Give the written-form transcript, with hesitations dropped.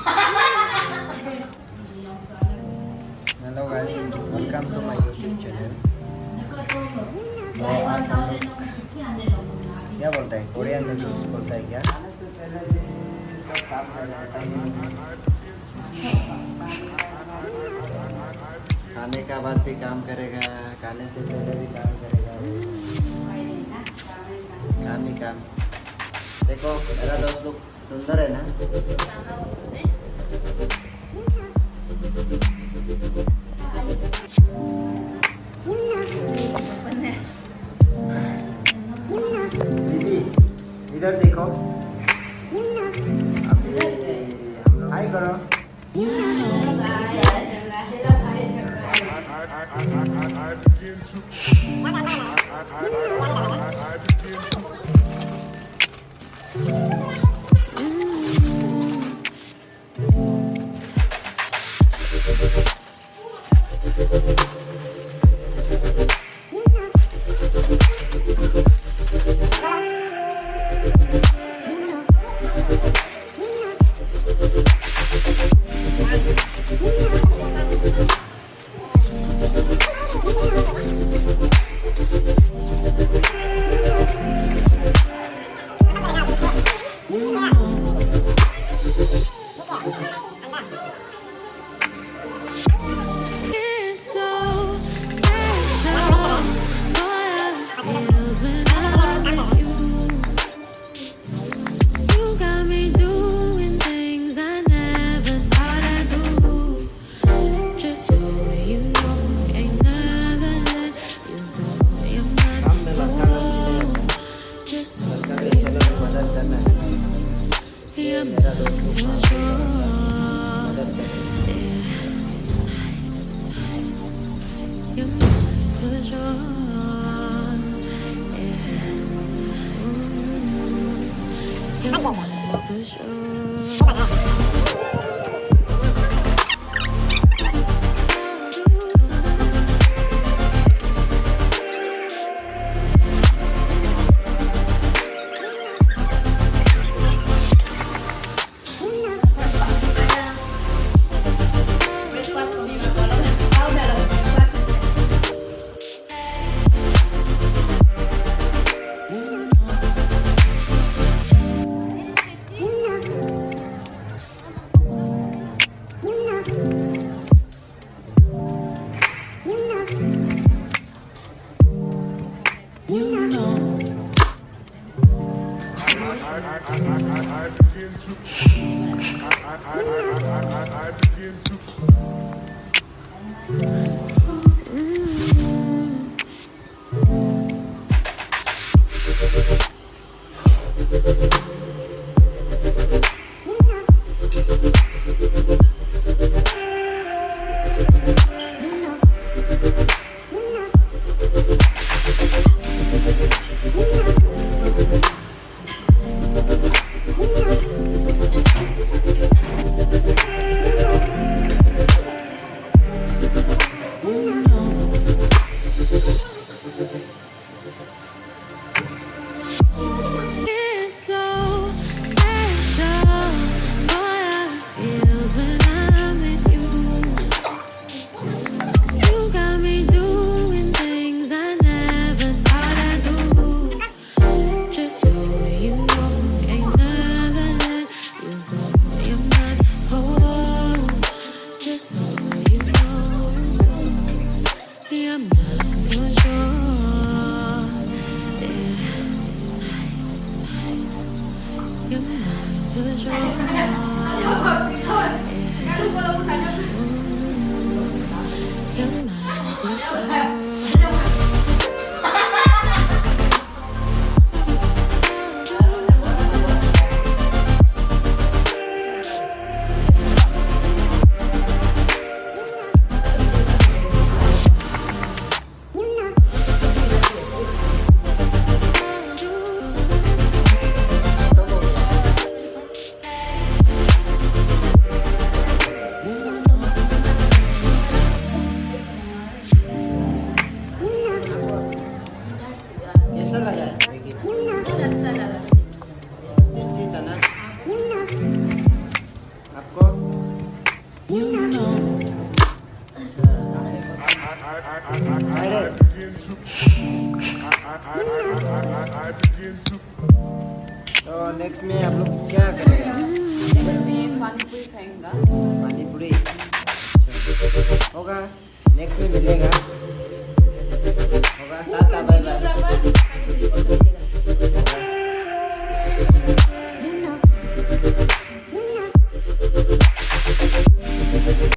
Hello guys, welcome to my YouTube channel. तो आज हम लोग क्या बोलता है, कोरियन नूडल्स बोलता है क्या? खाने से पहले भी सब काम कर रहा है। खाने का बाद भी काम करेगा, खाने से पहले भी काम करेगा, काम ही काम। देखो मेरा दोस्त लोग सुंदर है ना? दीदी इधर देखो, अभी हम लोग हाय करो। तो नेक्स्ट में आप लोग क्या करेगा? मैं पानी पूरी खाएंगा। पानी पूरी अच्छा होगा। नेक्स्ट में मिलेगा।